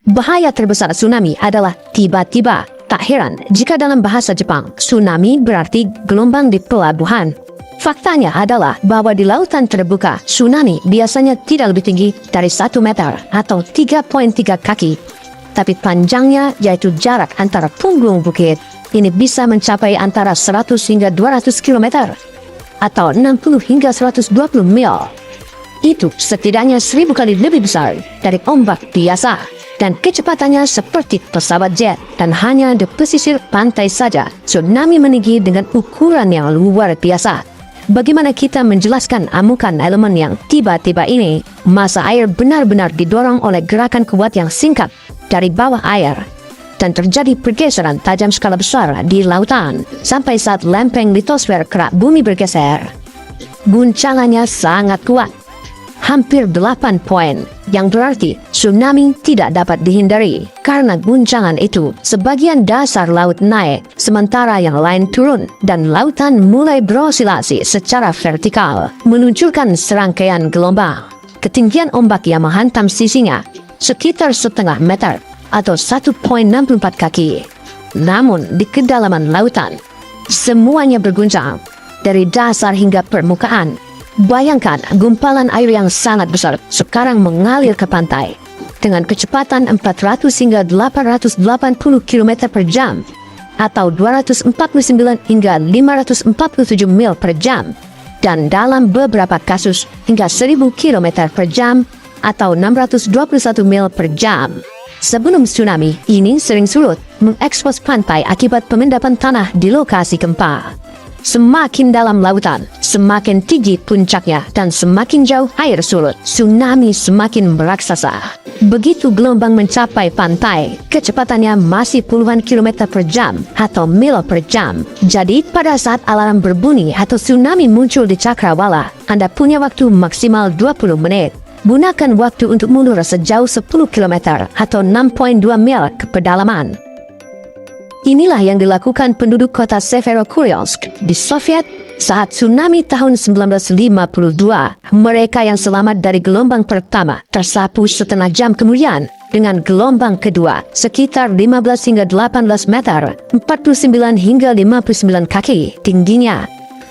Bahaya terbesar tsunami adalah tiba-tiba. Tak heran jika dalam bahasa Jepang, tsunami berarti gelombang di pelabuhan. Faktanya adalah bahwa di lautan terbuka, tsunami biasanya tidak lebih tinggi dari 1 meter atau 3,3 kaki. Tapi panjangnya, yaitu jarak antara punggung bukit, ini bisa mencapai antara 100 hingga 200 km atau 60 hingga 120 mil. Itu setidaknya 1000 kali lebih besar dari ombak biasa. Dan kecepatannya seperti pesawat jet, dan hanya di pesisir pantai saja tsunami meninggi dengan ukuran yang luar biasa. Bagaimana kita menjelaskan amukan elemen yang tiba-tiba ini? Massa air benar-benar didorong oleh gerakan kuat yang singkat dari bawah air, dan terjadi pergeseran tajam skala besar di lautan sampai saat lempeng litosfer kerak bumi bergeser. Guncangannya sangat kuat, hampir 8 poin, yang berarti tsunami tidak dapat dihindari. Karena guncangan itu, sebagian dasar laut naik, sementara yang lain turun, dan lautan mulai berosilasi secara vertikal, meluncurkan serangkaian gelombang. Ketinggian ombak yang menghantam sisinya sekitar 0,5 meter atau 1,64 kaki. Namun di kedalaman lautan, semuanya berguncang dari dasar hingga permukaan. Bayangkan gumpalan air yang sangat besar sekarang mengalir ke pantai dengan kecepatan 400 hingga 880 km per jam atau 249 hingga 547 mil per jam, dan dalam beberapa kasus hingga 1000 km per jam atau 621 mil per jam. Sebelum tsunami, ini sering surut mengekspos pantai akibat pemendapan tanah di lokasi gempa. Semakin dalam lautan, semakin tinggi puncaknya, dan semakin jauh air surut, tsunami semakin meraksasa. Begitu gelombang mencapai pantai, kecepatannya masih puluhan kilometer per jam atau mil per jam. Jadi pada saat alarm berbunyi atau tsunami muncul di cakrawala, Anda punya waktu maksimal 20 menit. Gunakan waktu untuk mundur sejauh 10 km atau 6,2 mil ke pedalaman. Inilah yang dilakukan penduduk kota Severokuriolsk di Soviet saat tsunami tahun 1952. Mereka yang selamat dari gelombang pertama tersapu setengah jam kemudian dengan gelombang kedua sekitar 15 hingga 18 meter, 49 hingga 59 kaki tingginya.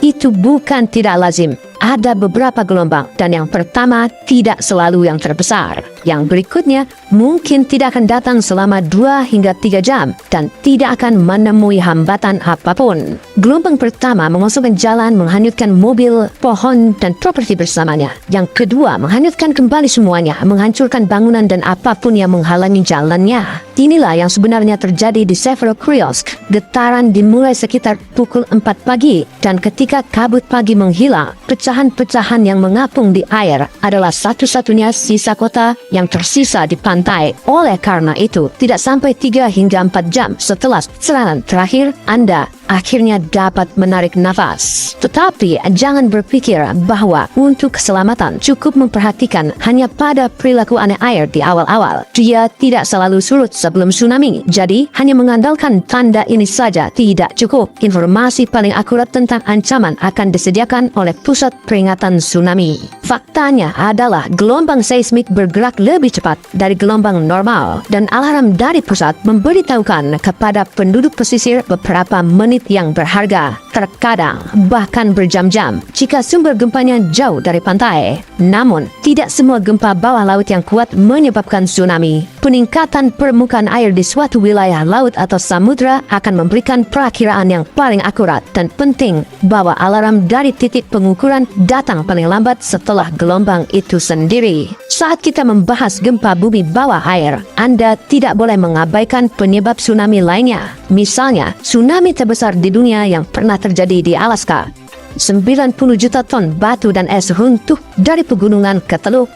Itu bukan tidak lazim. Ada beberapa gelombang, dan yang pertama tidak selalu yang terbesar. Yang berikutnya mungkin tidak akan datang selama 2 hingga 3 jam dan tidak akan menemui hambatan apapun. Gelombang pertama mengosongkan jalan, menghanyutkan mobil, pohon, dan properti bersamanya. Yang kedua menghanyutkan kembali semuanya, menghancurkan bangunan dan apapun yang menghalangi jalannya. Inilah yang sebenarnya terjadi di Severokuriolsk. Getaran dimulai sekitar pukul 4 pagi, dan ketika kabut pagi menghilang, pecahan-pecahan yang mengapung di air adalah satu-satunya sisa kota yang tersisa di pantai. Oleh karena itu, tidak sampai 3 hingga 4 jam setelah serangan terakhir, Anda akhirnya dapat menarik nafas. Tetapi jangan berpikir bahwa untuk keselamatan cukup memperhatikan hanya pada perilaku aneh air di awal-awal. Dia tidak selalu surut sebelum tsunami, jadi hanya mengandalkan tanda ini saja tidak cukup. Informasi paling akurat tentang ancaman akan disediakan oleh Pusat Peringatan Tsunami. Faktanya adalah gelombang seismik bergerak lebih cepat dari gelombang normal, dan alarm dari pusat memberitahukan kepada penduduk pesisir beberapa menit yang berharga, terkadang bahkan berjam-jam jika sumber gempanya jauh dari pantai. Namun, tidak semua gempa bawah laut yang kuat menyebabkan tsunami. Peningkatan permukaan air di suatu wilayah laut atau samudra akan memberikan perakiraan yang paling akurat dan penting bahwa alarm dari titik pengukuran datang paling lambat setelah gelombang itu sendiri. Saat kita membahas gempa bumi bawah air, Anda tidak boleh mengabaikan penyebab tsunami lainnya. Misalnya, tsunami terbesar di dunia yang pernah terjadi di Alaska. 90 juta ton batu dan es runtuh dari pegunungan ke teluk.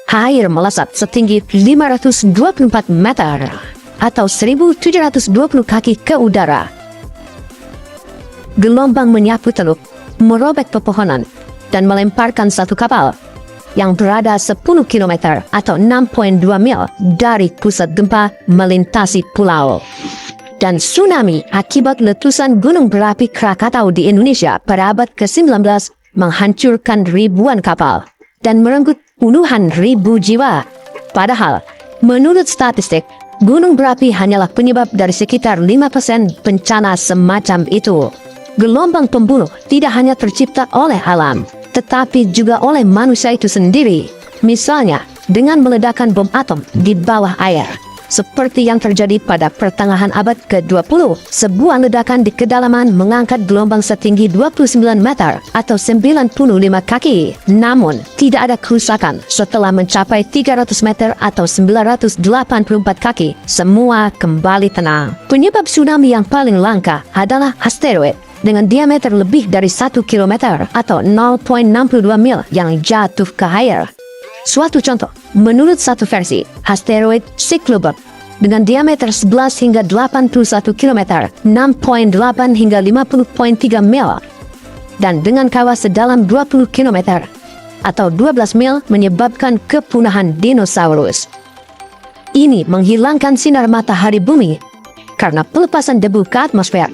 Air melesat setinggi 524 meter atau 1720 kaki ke udara. Gelombang menyapu teluk, merobek pepohonan, dan melemparkan satu kapal yang berada 10 km atau 6,2 mil dari pusat gempa melintasi pulau. Dan tsunami akibat letusan gunung berapi Krakatau di Indonesia pada abad ke-19 menghancurkan ribuan kapal dan merenggut puluhan ribu jiwa. Padahal, menurut statistik, gunung berapi hanyalah penyebab dari sekitar 5% bencana semacam itu. Gelombang pembunuh tidak hanya tercipta oleh alam, tetapi juga oleh manusia itu sendiri. Misalnya, dengan meledakkan bom atom di bawah air. Seperti yang terjadi pada pertengahan abad ke-20, sebuah ledakan di kedalaman mengangkat gelombang setinggi 29 meter atau 95 kaki. Namun, tidak ada kerusakan setelah mencapai 300 meter atau 984 kaki. Semua kembali tenang. Penyebab tsunami yang paling langka adalah asteroid dengan diameter lebih dari 1 km atau 0,62 mil yang jatuh ke air. Suatu contoh, menurut satu versi, asteroid Cyclobot dengan diameter 11 hingga 81 km, 6,8 hingga 50,3 mil, dan dengan kawah sedalam 20 km atau 12 mil menyebabkan kepunahan dinosaurus. Ini menghilangkan sinar matahari bumi karena pelepasan debu ke atmosfer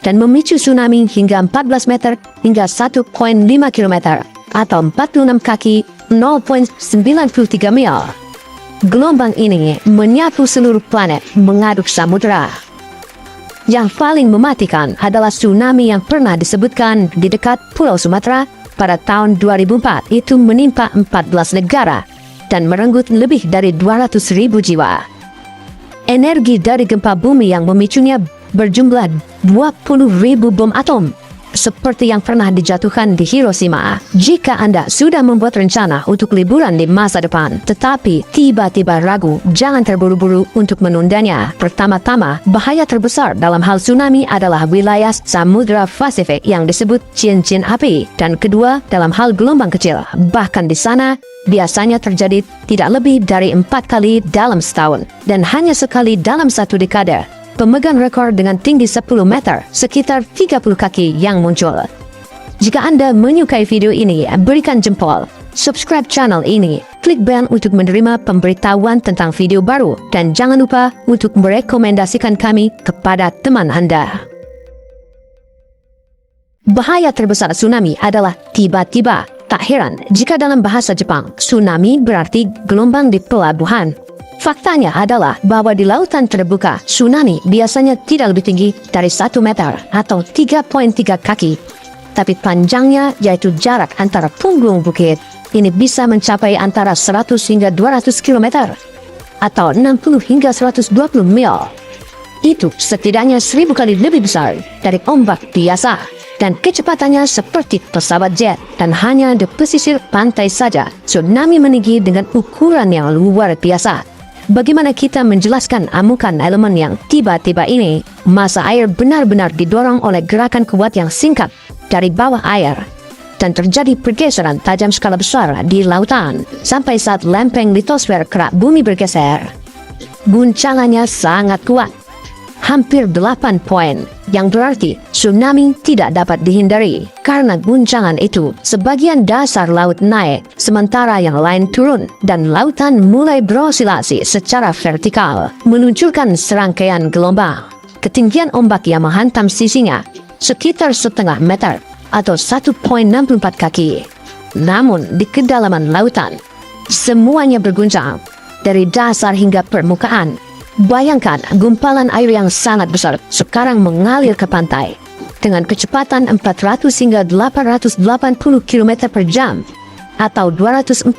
dan memicu tsunami hingga 14 meter hingga 1,5 km atau 46 kaki 0,93 mil. Gelombang ini menyapu seluruh planet mengaduk samudera. Yang paling mematikan adalah tsunami yang pernah disebutkan di dekat Pulau Sumatera pada tahun 2004. Itu menimpa 14 negara dan merenggut lebih dari 200.000 jiwa. Energi dari gempa bumi yang memicunya berjumlah 20.000 bom atom, seperti yang pernah dijatuhkan di Hiroshima. Jika Anda sudah membuat rencana untuk liburan di masa depan, tetapi tiba-tiba ragu, jangan terburu-buru untuk menundanya. Pertama-tama, bahaya terbesar dalam hal tsunami adalah wilayah Samudra Pasifik yang disebut cincin api. Dan kedua, dalam hal gelombang kecil, bahkan di sana biasanya terjadi tidak lebih dari 4 kali dalam setahun, dan hanya sekali dalam satu dekade. Pemegang rekor dengan tinggi 10 meter, sekitar 30 kaki yang muncul. Jika Anda menyukai video ini, berikan jempol, subscribe channel ini, klik bell untuk menerima pemberitahuan tentang video baru, dan jangan lupa untuk merekomendasikan kami kepada teman Anda. Bahaya terbesar tsunami adalah tiba-tiba. Tak heran jika dalam bahasa Jepang, tsunami berarti gelombang di pelabuhan. Faktanya adalah bahwa di lautan terbuka, tsunami biasanya tidak lebih tinggi dari 1 meter atau 3,3 kaki. Tapi panjangnya, yaitu jarak antara punggung bukit, ini bisa mencapai antara 100 hingga 200 km atau 60 hingga 120 mil. Itu setidaknya 1000 kali lebih besar dari ombak biasa. Dan kecepatannya seperti pesawat jet, dan hanya di pesisir pantai saja tsunami meninggi dengan ukuran yang luar biasa. Bagaimana kita menjelaskan amukan elemen yang tiba-tiba ini? Massa air benar-benar didorong oleh gerakan kuat yang singkat dari bawah air, dan terjadi pergeseran tajam skala besar di lautan sampai saat lempeng litosfer kerak bumi bergeser. Guncangannya sangat kuat, hampir 8 poin, yang berarti tsunami tidak dapat dihindari. Karena guncangan itu, sebagian dasar laut naik, sementara yang lain turun, dan lautan mulai berosilasi secara vertikal, meluncurkan serangkaian gelombang. Ketinggian ombak yang menghantam sisinya sekitar 0,5 meter atau 1,64 kaki. Namun di kedalaman lautan, semuanya berguncang dari dasar hingga permukaan. Bayangkan gumpalan air yang sangat besar sekarang mengalir ke pantai dengan kecepatan 400 hingga 880 km per jam atau 249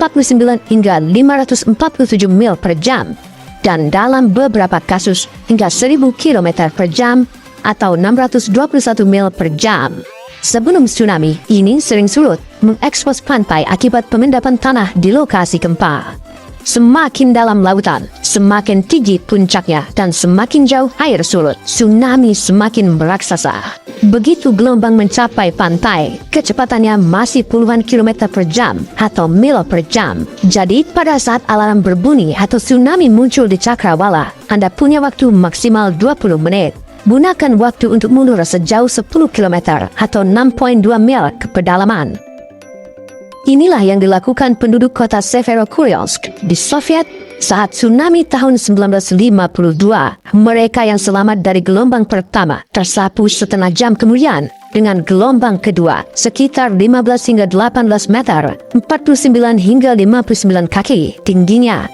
hingga 547 mil per jam, dan dalam beberapa kasus hingga 1000 km per jam atau 621 mil per jam. Sebelum tsunami, ini sering surut mengekspos pantai akibat pemendapan tanah di lokasi gempa. Semakin dalam lautan, semakin tinggi puncaknya, dan semakin jauh air surut, tsunami semakin meraksasa. Begitu gelombang mencapai pantai, kecepatannya masih puluhan kilometer per jam atau mil per jam. Jadi pada saat alarm berbunyi atau tsunami muncul di cakrawala, Anda punya waktu maksimal 20 menit. Gunakan waktu untuk mundur sejauh 10 km atau 6,2 mil ke pedalaman. Inilah yang dilakukan penduduk kota Severokurilovsk di Soviet saat tsunami tahun 1952. Mereka yang selamat dari gelombang pertama tersapu setengah jam kemudian dengan gelombang kedua sekitar 15 hingga 18 meter, 49 hingga 59 kaki tingginya.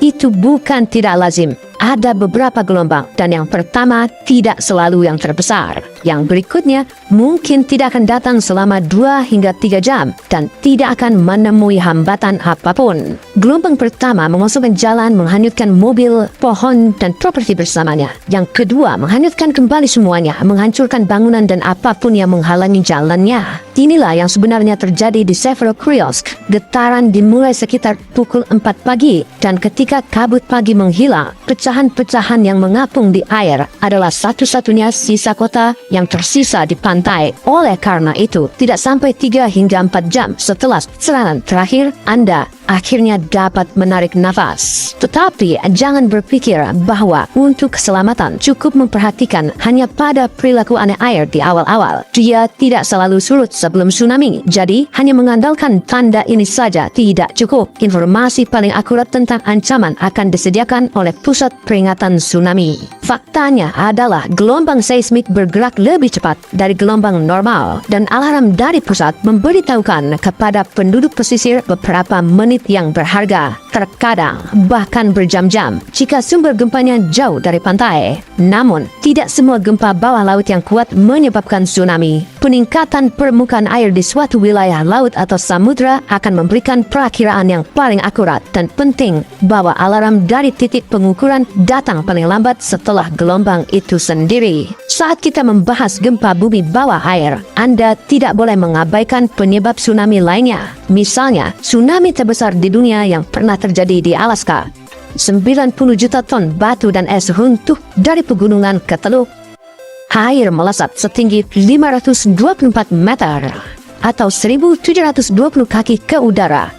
Itu bukan tidak lazim. Ada beberapa gelombang dan yang pertama tidak selalu yang terbesar. Yang berikutnya mungkin tidak akan datang selama 2 hingga 3 jam dan tidak akan menemui hambatan apapun. Gelombang pertama mengosongkan jalan, menghanyutkan mobil, pohon, dan properti bersamanya. Yang kedua menghanyutkan kembali semuanya, menghancurkan bangunan dan apapun yang menghalangi jalannya. Inilah yang sebenarnya terjadi di Severokryotsk. Getaran dimulai sekitar pukul 4 pagi dan ketika kabut pagi menghilang, pecahan-pecahan yang mengapung di air adalah satu-satunya sisa kota yang tersisa di pantai. Oleh karena itu, tidak sampai 3 hingga 4 jam setelah serangan terakhir, Anda akhirnya dapat menarik nafas. Tetapi jangan berpikir bahwa untuk keselamatan cukup memperhatikan hanya pada perilaku aneh air di awal-awal. Dia tidak selalu surut sebelum tsunami, jadi hanya mengandalkan tanda ini saja tidak cukup. Informasi paling akurat tentang ancaman akan disediakan oleh Pusat Peringatan Tsunami. Faktanya adalah gelombang seismik bergerak lebih cepat dari gelombang normal dan alarm dari pusat memberitahukan kepada penduduk pesisir beberapa menit yang berharga, terkadang bahkan berjam-jam jika sumber gempanya jauh dari pantai. Namun, tidak semua gempa bawah laut yang kuat menyebabkan tsunami. Peningkatan permukaan air di suatu wilayah laut atau samudra akan memberikan perakiraan yang paling akurat dan penting bahwa alarm dari titik pengukuran datang paling lambat setelah gelombang itu sendiri. Saat kita membahas gempa bumi bawah air, Anda tidak boleh mengabaikan penyebab tsunami lainnya. Misalnya, tsunami terbesar di dunia yang pernah terjadi di Alaska. 90 juta ton batu dan es runtuh dari pegunungan ke teluk. Air melesat setinggi 524 meter atau 1720 kaki ke udara.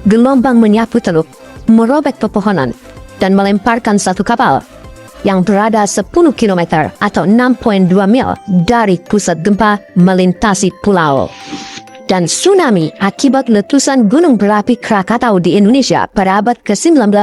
Gelombang menyapu teluk, merobek pepohonan, dan melemparkan satu kapal yang berada 10 km atau 6,2 mil dari pusat gempa melintasi pulau. Dan tsunami akibat letusan gunung berapi Krakatau di Indonesia pada abad ke-19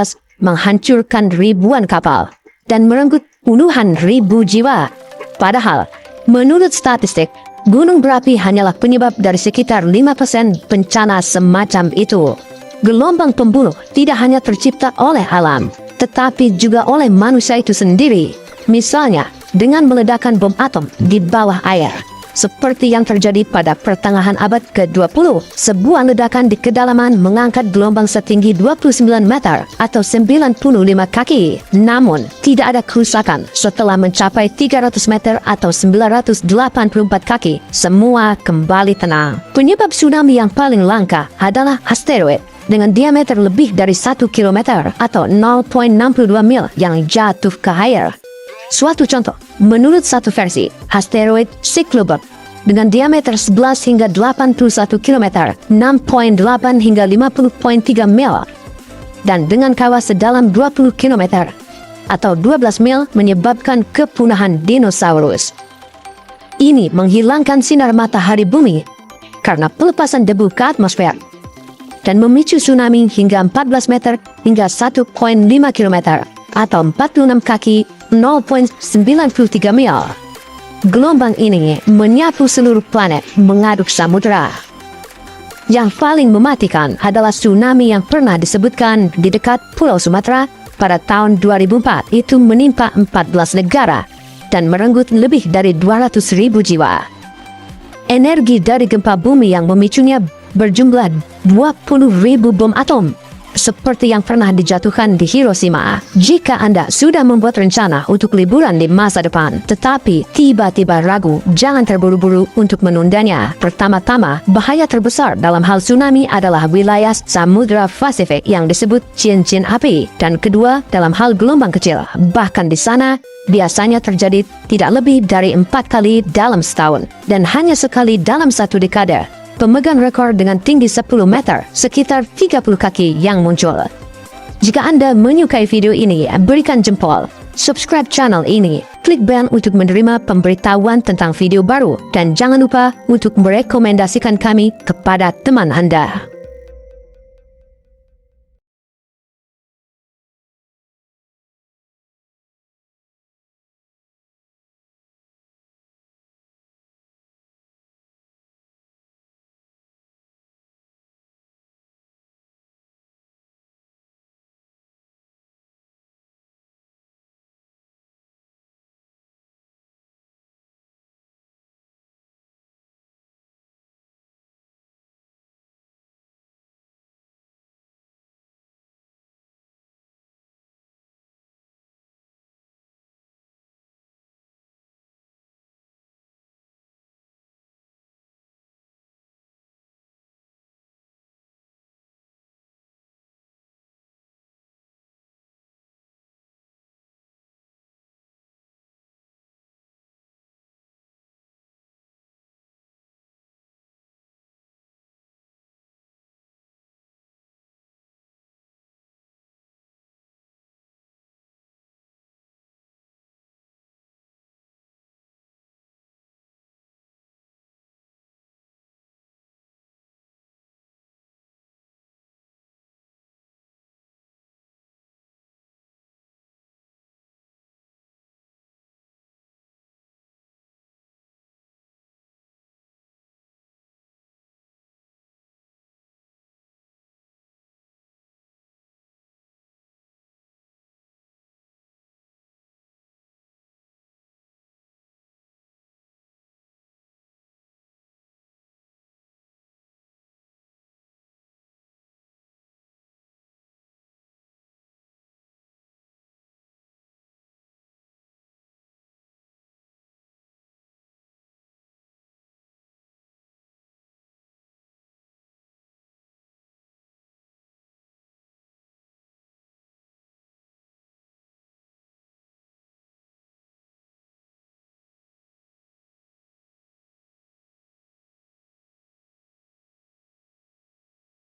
menghancurkan ribuan kapal dan merenggut puluhan ribu jiwa. Padahal, menurut statistik, gunung berapi hanyalah penyebab dari sekitar 5% bencana semacam itu. Gelombang pembunuh tidak hanya tercipta oleh alam, tetapi juga oleh manusia itu sendiri. Misalnya, dengan meledakan bom atom di bawah air. Seperti yang terjadi pada pertengahan abad ke-20, sebuah ledakan di kedalaman mengangkat gelombang setinggi 29 meter atau 95 kaki. Namun, tidak ada kerusakan setelah mencapai 300 meter atau 984 kaki. Semua kembali tenang. Penyebab tsunami yang paling langka adalah asteroid dengan diameter lebih dari 1 km atau 0,62 mil yang jatuh ke air. Suatu contoh, menurut satu versi, asteroid Cyclobot dengan diameter 11 hingga 81 km, 6,8 hingga 50,3 mil, dan dengan kawah sedalam 20 km atau 12 mil menyebabkan kepunahan dinosaurus. Ini menghilangkan sinar matahari bumi karena pelepasan debu ke atmosfer dan memicu tsunami hingga 14 meter hingga 1,5 km atau 46 kaki 0,93 mil. Gelombang ini menyapu seluruh planet mengaduk samudera. Yang paling mematikan adalah tsunami yang pernah disebutkan di dekat Pulau Sumatera pada tahun 2004. Itu menimpa 14 negara dan merenggut lebih dari 200.000 jiwa. Energi dari gempa bumi yang memicunya berjumlah 20.000 bom atom, seperti yang pernah dijatuhkan di Hiroshima. Jika Anda sudah membuat rencana untuk liburan di masa depan, tetapi tiba-tiba ragu, jangan terburu-buru untuk menundanya. Pertama-tama, bahaya terbesar dalam hal tsunami adalah wilayah Samudra Pasifik yang disebut cincin api. Dan kedua, dalam hal gelombang kecil, bahkan di sana, biasanya terjadi tidak lebih dari 4 kali dalam setahun, dan hanya sekali dalam 1 dekade. Pemegang rekor dengan tinggi 10 meter, sekitar 30 kaki yang muncul. Jika Anda menyukai video ini, berikan jempol, subscribe channel ini, klik bell untuk menerima pemberitahuan tentang video baru, dan jangan lupa untuk merekomendasikan kami kepada teman Anda.